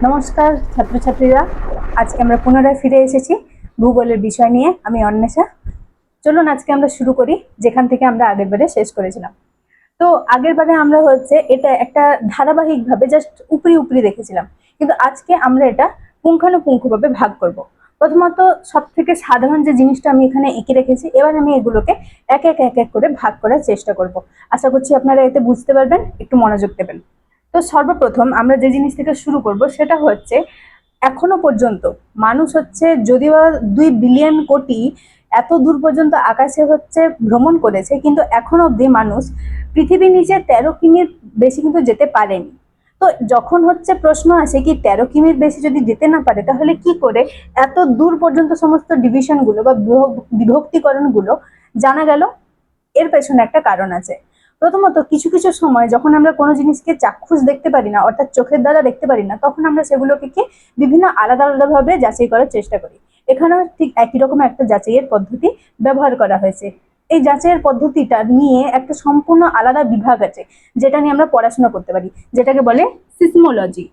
নমস্কার ছাত্রছাত্রীরা, আজকে আমরা পুনরায় ফিরে এসেছি ভূগোলের বিষয় নিয়ে। আমি অন্বেষা। চলুন আজকে আমরা শুরু করি যেখান থেকে আমরা আগের বারে শেষ করেছিলাম। তো আগের বারে আমরা এটা একটা ধারাবাহিকভাবে জাস্ট উপরি উপরি দেখেছিলাম, কিন্তু আজকে আমরা এটা পুঙ্খানুপুঙ্খভাবে ভাগ করব। প্রথমত সব থেকে সাধারণ যে জিনিসটা আমি এখানে এঁকে রেখেছি, এবার আমি এগুলোকে এক এক এক এক করে ভাগ করার চেষ্টা করব। আশা করছি আপনারা এতে বুঝতে পারবেন, একটু মনোযোগ দেবেন। তো সর্বপ্রথম আমরা যে জিনিস থেকে শুরু করব সেটা হচ্ছে, এখনো পর্যন্ত মানুষ যদিও 2 বিলিয়ন কোটি এত দূর পর্যন্ত আকাশে ভ্রমণ করেছে, কিন্তু এখন অবধি মানুষ পৃথিবীর নিচে 13 কিমির বেশি কিন্তু যেতে পারেনি। তো যখন প্রশ্ন আসে কি 13 কিমির বেশি যদি যেতে না পারে, তাহলে কি করে এত দূর পর্যন্ত সমস্ত ডিভিশনগুলো বা বিভক্তিকরণগুলো জানা গেল? এর পেছনে একটা কারণ আছে। প্রথমত কিছু কিছু সময় যখন আমরা কোনো জিনিসকে চাক্ষুষ দেখতে পারি না, অর্থাৎ চোখের দ্বারা দেখতে পারি না, তখন আমরা সেগুলোকে বিভিন্ন আলাদা আলাদা ভাবে যাচাই করার চেষ্টা করি। এখানেও ঠিক একই রকম একটা যাচাইয়ের পদ্ধতি ব্যবহার করা হয়েছে। এই যাচাইয়ের পদ্ধতিটা নিয়ে একটা সম্পূর্ণ আলাদা বিভাগ আছে, যেটা নিয়ে আমরা পড়াশোনা করতে পারি, যেটাকে বলে সিসমোলজি।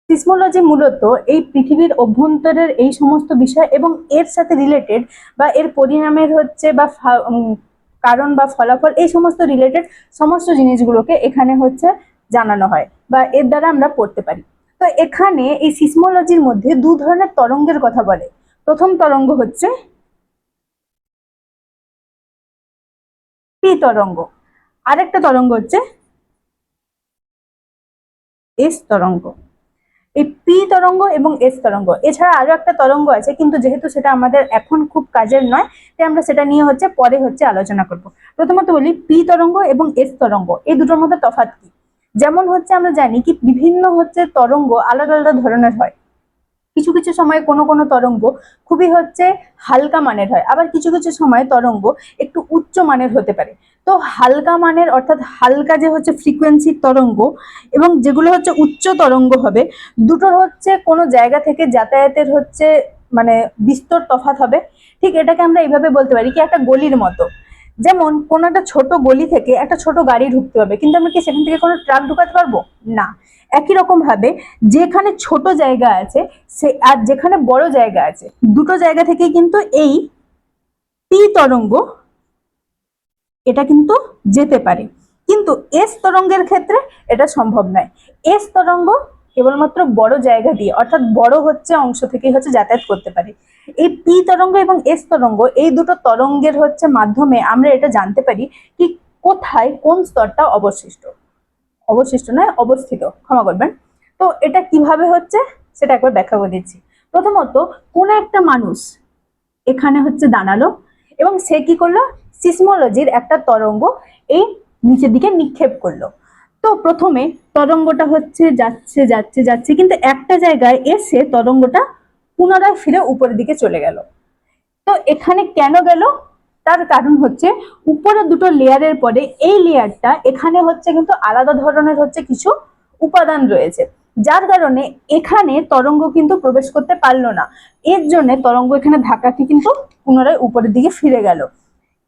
সিসমোলজি মূলত এই পৃথিবীর অভ্যন্তরের এই সমস্ত বিষয় এবং এর সাথে রিলেটেড বা এর পরিণামের কারণ বা ফলাফল, এই সমস্ত রিলেটেড সমস্ত জিনিসগুলোকে এখানে জানানো হয় বা এর দ্বারা আমরা পড়তে পারি। তো এখানে এই সিসমোলজির মধ্যে 2 ধরনের তরঙ্গের কথা বলে। প্রথম তরঙ্গ হচ্ছে পি তরঙ্গ, আরেকটা তরঙ্গ হচ্ছে এস তরঙ্গ। এই পি তরঙ্গ এবং এস তরঙ্গ, এছাড়া আরো একটা তরঙ্গ আছে, কিন্তু যেহেতু সেটা আমাদের এখন খুব কাজের নয়, তাই আমরা সেটা নিয়ে পরে আলোচনা করব। প্রথমত বলি, পি তরঙ্গ এবং এস তরঙ্গ এই দুটোর মধ্যে তফাৎ কি। যেমন আমরা জানি কি বিভিন্ন তরঙ্গ আলাদা আলাদা ধরনের হয়। কিছু কিছু সময় কোনো কোনো তরঙ্গ খুবই হালকা মানের হয়, আবার কিছু কিছু সময় তরঙ্গ একটু উচ্চ মানের হতে পারে। তো হালকা মানের অর্থাৎ হালকা যে ফ্রিকোয়েন্সির তরঙ্গ এবং যেগুলো উচ্চ তরঙ্গ হবে, দুটোর কোনো জায়গা থেকে যাতায়াতের মানে বিস্তর তফাৎ হবে। ঠিক এটাকে আমরা এইভাবে বলতে পারি কি, একটা গলির মতো। যেমন কোনো একটা ছোট গলি থেকে একটা ছোট গাড়ি ঢুকতে হবে, কিন্তু আমরা কি সেখান থেকে কোনো ট্রাক ঢুকাতে পারবো না। একই রকম ভাবে যেখানে ছোট জায়গা আছে সে আর যেখানে বড় জায়গা আছে, দুটো জায়গা থেকে কিন্তু এই পি তরঙ্গ এটা কিন্তু যেতে পারে, কিন্তু এস তরঙ্গের ক্ষেত্রে এটা সম্ভব নয়। এস তরঙ্গ কেবলমাত্র বড় জায়গা দিয়ে অর্থাৎ বড় অংশ থেকে যাতায়াত করতে পারে। এই পি তরঙ্গ এবং এস তরঙ্গ এই দুটো তরঙ্গের মাধ্যমে আমরা এটা জানতে পারি কি কোথায় কোন স্তরটা অবশিষ্ট নয় অবস্থিত, ক্ষমা করবেন। তো এটা কিভাবে সেটা একবার ব্যাখ্যা করে দিচ্ছি। প্রথমত কোন একটা মানুষ এখানে দাঁড়ালো এবং সে কি করলো, সিসমোলজির একটা তরঙ্গ এই নিচের দিকে নিক্ষেপ করলো। তো প্রথমে তরঙ্গটা যাচ্ছে যাচ্ছে যাচ্ছে, কিন্তু একটা জায়গায় এসে তরঙ্গটা পুনরায় ফিরে উপরের দিকে চলে গেল। তো এখানে কেন গেল, তার কারণ উপরে দুটো লেয়ারের পরে এই লেয়ারটা এখানে কিন্তু আলাদা ধরনের কিছু উপাদান রয়েছে, যার কারণে এখানে তরঙ্গ কিন্তু প্রবেশ করতে পারলো না। এর জন্য তরঙ্গ এখানে ধাক্কাটি কিন্তু পুনরায় উপরের দিকে ফিরে গেল।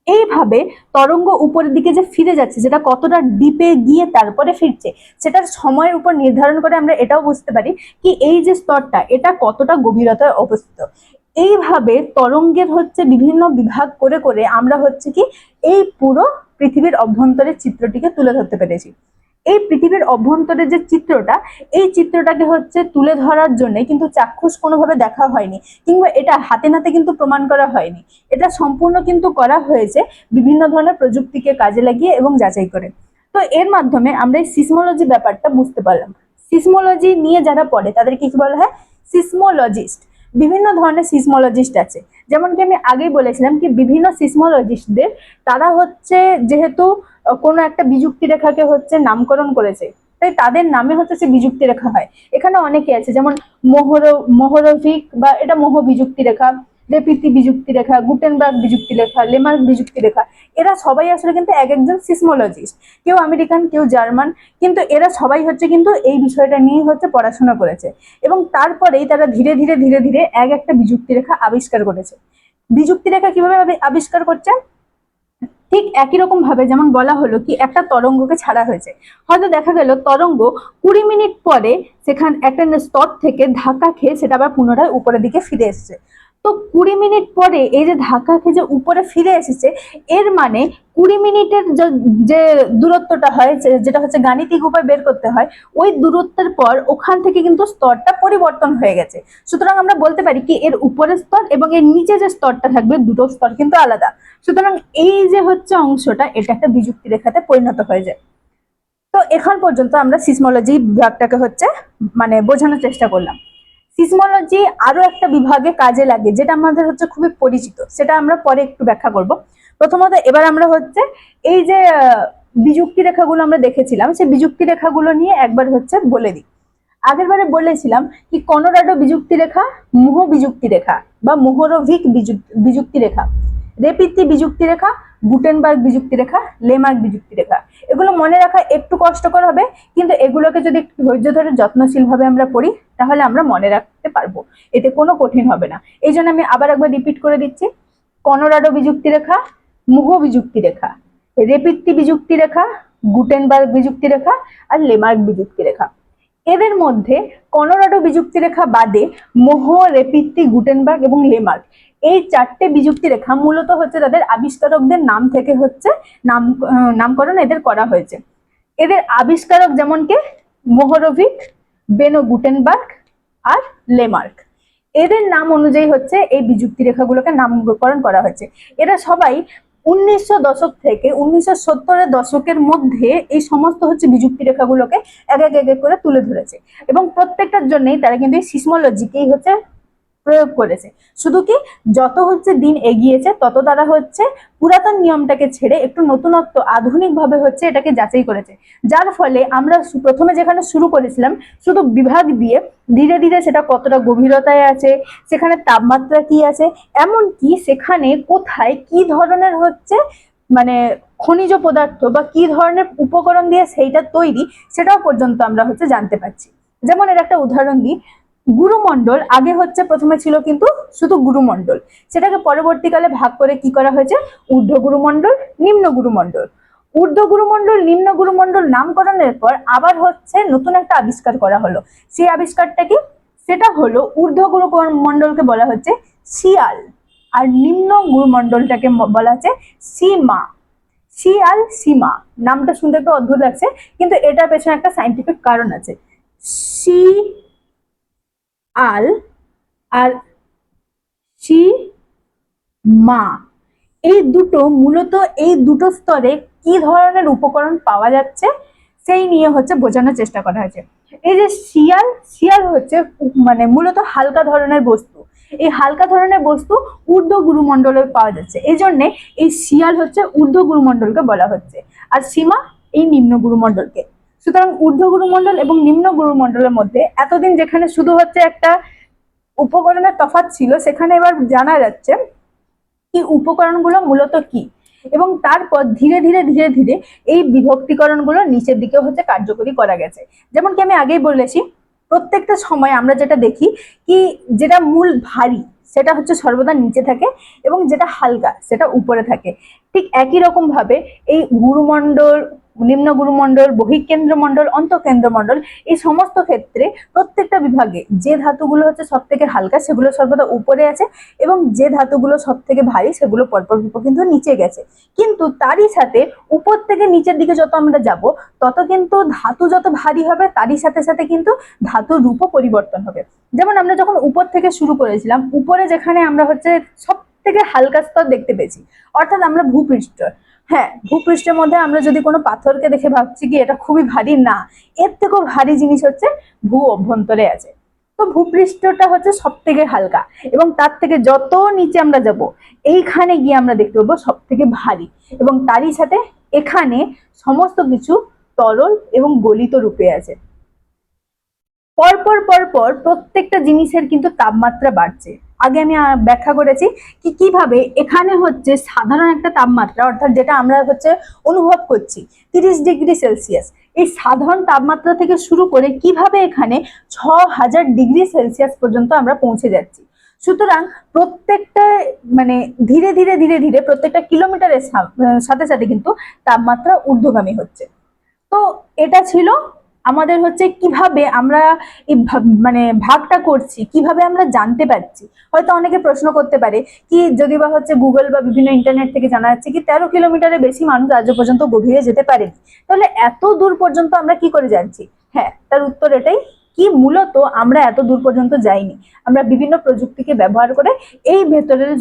এইভাবে তরঙ্গ উপরের দিকে যে ফিরে যাচ্ছে, যেটা কতটা ডিপে গিয়ে তারপরে ফিরছে, সেটার সময়ের উপর নির্ধারণ করে আমরা এটাও বুঝতে পারি কি এই যে স্তরটা এটা কতটা গভীরতায় অবস্থিত। এইভাবে তরঙ্গের বিভিন্ন বিভাগ করে করে আমরা কি এই পুরো পৃথিবীর অভ্যন্তরের চিত্রটিকে তুলে ধরতে পেরেছি। এই পৃথিবীর অভ্যন্তরের যে চিত্রটা, এই চিত্রটাকে তুলে ধরার জন্য কিন্তু চাক্ষুষ কোনোভাবে দেখা হয়নি, কিংবা এটা হাতে নাতে কিন্তু প্রমাণ করা হয়নি। এটা সম্পূর্ণ কিন্তু করা হয়েছে বিভিন্ন ধরনের প্রযুক্তিকে কাজে লাগিয়ে এবং যাচাই করে। তো এর মাধ্যমে আমরা এই সিসমোলজি ব্যাপারটা বুঝতে পারলাম। সিসমোলজি নিয়ে যারা পড়ে তাদেরকে কি বলা হয়, সিসমোলজিস্ট। বিভিন্ন ধরনের সিসমোলজিস্ট আছে, যেমন কি আমি আগেই বলেছিলাম কি বিভিন্ন সিসমোলজিস্টদের তারা যেহেতু কোনো একটা বিযুক্তি রেখাকে নামকরণ করেছে, তাই তাদের নামে সে বিযুক্তি রেখা হয়। এখানে অনেকে আছে, যেমন মোহরভিক বা এটা মোহ বিযুক্তি রেখা, রেপিতি বিযুক্তি রেখা, গুটেনবার্গ বিযুক্তি রেখা, লেমার্ক বিযুক্তি রেখা। এরা সবাই আসলে কিন্তু এক একজন সিসমোলজিস্ট, কেউ আমেরিকান কেউ জার্মান, কিন্তু এরা সবাই কিন্তু এই বিষয়টা নিয়ে পড়াশোনা করেছে এবং তারপরেই তারা ধীরে ধীরে ধীরে ধীরে একটা বিযুক্তি রেখা আবিষ্কার করেছে। বিযুক্তি রেখা কিভাবে আবিষ্কার করছে, ঠিক একই রকম ভাবে যেমন বলা হলো কি একটা তরঙ্গকে ছাড়া হয়েছে, হয়তো দেখা গেল তরঙ্গ 20 মিনিট পরে সেখানে একটা স্তর থেকে ধাক্কা খেয়ে সেটা আবার পুনরায় উপরের দিকে ফিরে এসেছে। তো 20 মিনিট পরে এই যে ধাক্কা খেয়ে যে উপরে ফিরে এসেছে, এর মানে 20 মিনিটের যে দূরত্বটা হয়, যেটা হচ্ছে গাণিতিক উপায় বের করতে হয়, ওই দূরত্বের পর ওখান থেকে কিন্তু স্তরটা পরিবর্তন হয়ে গেছে। সুতরাং আমরা বলতে পারি কি এর উপরের স্তর এবং এর নিচে যে স্তরটা থাকবে দুটো স্তর কিন্তু আলাদা। সুতরাং এই যে হচ্ছে অংশটা, এটা একটা বিযুক্তি রেখাতে পরিণত হয়ে যায়। তো এখন পর্যন্ত আমরা সিসমোলজি বিভাগটাকে হচ্ছে মানে বোঝানোর চেষ্টা করলাম। সিসমোলজি আরো একটা বিভাগে কাজে লাগে, যেটা আমাদের হচ্ছে খুবই পরিচিত, সেটা আমরা পরে একটু ব্যাখ্যা করব। প্রথমত এবার আমরা হচ্ছে এই যে বিযুক্তি রেখাগুলো আমরা দেখেছিলাম, সেই বিযুক্তি রেখাগুলো নিয়ে একবার হচ্ছে বলে দিই। আগের বারে বলেছিলাম কি কলোরাডো বিযুক্তি রেখা, মুহ বিযুক্তি রেখা বা মোহরভিক বিযুক্তি রেখা, রেপিতি বিযুক্তি রেখা, গুটেনবার্গ বিযুক্তি রেখা, লেমার্ক বিযুক্তি রেখা। এগুলো মনে রাখা একটু কষ্টকর হবে, কিন্তু এগুলোকে যদি একটু ধৈর্য ধরে যত্নশীল ভাবে আমরা পড়ি তাহলে আমরা মনে রাখতে পারবো, এতে কোনো কঠিন হবে না। এই জন্য আমি আবার একবার রিপিট করে দিচ্ছি। কলোরাডো বিযুক্তি রেখা, মুহ বিযুক্তি রেখা, রেপিতি বিযুক্তি রেখা, গুটেনবার্গ বিযুক্তি রেখা আর লেমার্ক বিযুক্তি রেখা। এদের মধ্যে কলোরাডো বিযুক্তি রেখা বাদে মোহ, রেপিতি, গুটেনবার্গ এবং লেমার্ক, এই চারটে বিযুক্তি রেখা মূলত হচ্ছে তাদের আবিষ্কারকদের নাম থেকে হচ্ছে নামকরণ এদের করা হয়েছে। এদের আবিষ্কারক যেমন কে মোহরভিক, বেনো গুটেনবার্গ আর লেমার্ক। এদের নাম অনুযায়ী হচ্ছে এই বিযুক্তি রেখাগুলোকে নামকরণ করা হয়েছে। এরা সবাই 1900 দশক থেকে 1970-এর দশকের মধ্যে এই সমস্ত হচ্ছে বিযুক্তি রেখাগুলোকে এক এক করে তুলে ধরেছে, এবং প্রত্যেকটার জন্যই তারা কিন্তু এই সিসমোলজিকেই হচ্ছে প্রয়োগ করেছে। শুধু কি যত হচ্ছে দিন এগিয়েছে তত তারা হচ্ছে পুরাতন নিয়মটাকে ছেড়ে একটু নতুনত্ব আধুনিক ভাবে হচ্ছে এটাকে যাচাই করেছে, যার ফলে আমরা প্রথমে যেখানে শুরু করেছিলাম শুধু বিভাগ দিয়ে, ধীরে ধীরে সেটা কতটা গভীরতায় আছে, সেখানে তাপমাত্রা কি আছে, এমনকি সেখানে কোথায় কি ধরনের হচ্ছে মানে খনিজ পদার্থ বা কি ধরনের উপকরণ দিয়ে সেইটা তৈরি, সেটাও পর্যন্ত আমরা হচ্ছে জানতে পারছি। যেমন এর একটা উদাহরণ দিই, গুরুমণ্ডল আগে হচ্ছে প্রথমে ছিল কিন্তু শুধু গুরুমণ্ডল, সেটাকে পরবর্তীকালে ভাগ করে কি করা হয়েছে ঊর্ধ্ব গুরুমণ্ডল, নিম্ন গুরুমণ্ডল। ঊর্ধ্ব গুরুমণ্ডল, নিম্ন গুরুমণ্ডল নামকরণের পর আবার হচ্ছে নতুন একটা আবিষ্কার করা হলো। সেই আবিষ্কারটা কি, সেটা হলো ঊর্ধ্ব গুরুমণ্ডলকে বলা হচ্ছে শিয়াল আর নিম্ন গুরুমণ্ডলটাকে বলা হচ্ছে সীমা। শিয়াল, সীমা নামটা শুনতে একটু অদ্ভুত লাগছে, কিন্তু এটার পেছনে একটা সাইন্টিফিক কারণ আছে। আল আর মা, এই দুটো মূলত এই দুটো স্তরে কি ধরনের উপকরণ পাওয়া যাচ্ছে সেই নিয়ে হচ্ছে বোঝানোর চেষ্টা করা হয়েছে। এই যে শিয়াল, শিয়াল হচ্ছে মানে মূলত হালকা ধরনের বস্তু, এই হালকা ধরনের বস্তু ঊর্ধ্ব গুরুমণ্ডলে পাওয়া যাচ্ছে, এই জন্য এই শিয়াল হচ্ছে ঊর্ধ্ব গুরুমণ্ডলকে বলা হচ্ছে, আর সীমা এই নিম্ন গুরুমণ্ডলকে। সুতরাং ঊর্ধ্ব গুরুমণ্ডল এবং নিম্ন গুরুমণ্ডলের মধ্যে এতদিন যেখানে শুধু হচ্ছে একটা উপকরণের তফাৎ ছিল, সেখানে এবার জানা যাচ্ছে কি উপকরণগুলো মূলত কি, এবং তারপর ধীরে ধীরে ধীরে ধীরে এই বিভক্তিকরণগুলো নিচের দিকে হচ্ছে কার্যকরী করা গেছে। যেমন কি আমি আগেই বলেছি, প্রত্যেকটা সময় আমরা যেটা দেখি কি যেটা মূল ভারী সেটা হচ্ছে সর্বদা নিচে থাকে এবং যেটা হালকা সেটা উপরে থাকে। ঠিক একই রকম ভাবে এই গুরুমণ্ডল, নিম্ন গুরুমণ্ডল, বহিঃকেন্দ্র মণ্ডল, অন্তঃকেন্দ্র মণ্ডল, এই সমস্ত ক্ষেত্রে প্রত্যেকটা বিভাগে যে ধাতুগুলো হচ্ছে সব থেকে হালকা সেগুলো সর্বদা উপরে আছে, এবং যে ধাতুগুলো সব থেকে ভারী সেগুলো পরপর কিন্তু নিচে গেছে। কিন্তু তারই সাথে উপর থেকে নিচের দিকে যত আমরা যাব তত কিন্তু ধাতু যত ভারী হবে তারই সাথে সাথে কিন্তু ধাতুর রূপও পরিবর্তন হবে। যেমন আমরা যখন উপর থেকে শুরু করেছিলাম, উপরে যেখানে আমরা হচ্ছে সব থেকে হালকা স্তর দেখতে পেয়েছি, অর্থাৎ আমরা ভূপৃষ্ঠ। হ্যাঁ, ভূপৃষ্ঠের মধ্যে আমরা যদি কোনো পাথরকে দেখে ভাবছি কি এটা খুবই ভারী, না, এর থেকেও ভারী জিনিস হচ্ছে ভূ অভ্যন্তরে আছে। তো ভূপৃষ্ঠটা হচ্ছে সব থেকে হালকা, এবং তার থেকে যত নিচে আমরা যাব এইখানে গিয়ে আমরা দেখতে পাবো সব থেকে ভারী, এবং তারই সাথে এখানে সমস্ত কিছু তরল এবং গলিত রূপে আছে। পরপর পরপর প্রত্যেকটা জিনিসের কিন্তু তাপমাত্রা বাড়ছে। আগে আমি ব্যাখ্যা করেছি কি কিভাবে এখানে হচ্ছে সাধারণ একটা তাপমাত্রা, অর্থাৎ যেটা আমরা হচ্ছে অনুভব করছি 30°C, এই সাধারণ তাপমাত্রা থেকে শুরু করে কিভাবে এখানে 6000°C পর্যন্ত আমরা পৌঁছে যাচ্ছি। সুতরাং প্রত্যেকটা মানে ধীরে ধীরে ধীরে ধীরে প্রত্যেকটা কিলোমিটারের সাথে সাথে কিন্তু তাপমাত্রা ঊর্ধ্বগামী হচ্ছে। তো এটা ছিল আমাদের হচ্ছে কিভাবে আমরা এই মানে ভাগটা করছি, কিভাবে আমরা জানতে পারছি। হয়তো অনেকে প্রশ্ন করতে পারে কি, যদি বা হচ্ছে গুগল বা বিভিন্ন ইন্টারনেট থেকে জানা যাচ্ছে কি 13 কিলোমিটারের বেশি মানুষ আজও পর্যন্ত গভীরে যেতে পারেনি, তাহলে এত দূর পর্যন্ত আমরা কি করে জানছি? হ্যাঁ, তার উত্তর এটাই কি, মূলত আমরা এত দূর পর্যন্ত যাইনি, আমরা বিভিন্ন প্রযুক্তিকে ব্যবহার করে এই ভেতরের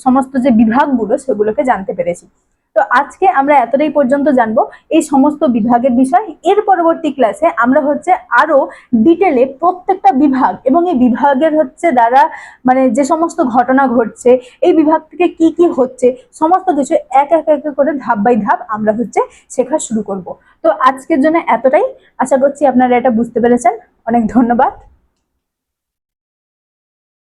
সমস্ত যে বিভাগগুলো সেগুলোকে জানতে পেরেছি। তো আজকে আমরা এতটাই পর্যন্ত জানবো এই সমস্ত বিভাগের বিষয়। এর পরবর্তী ক্লাসে আমরা হচ্ছে আরো ডিটেলে প্রত্যেকটা বিভাগ এবং এই বিভাগের হচ্ছে দ্বারা মানে যে সমস্ত ঘটনা ঘটছে, এই বিভাগ থেকে কি কি হচ্ছে, সমস্ত কিছু এক এক এক করে ধাপ বাই ধাপ আমরা হচ্ছে শেখা শুরু করব। তো আজকের জন্য এতটাই, আশা করছি আপনারা এটা বুঝতে পেরেছেন। অনেক ধন্যবাদ।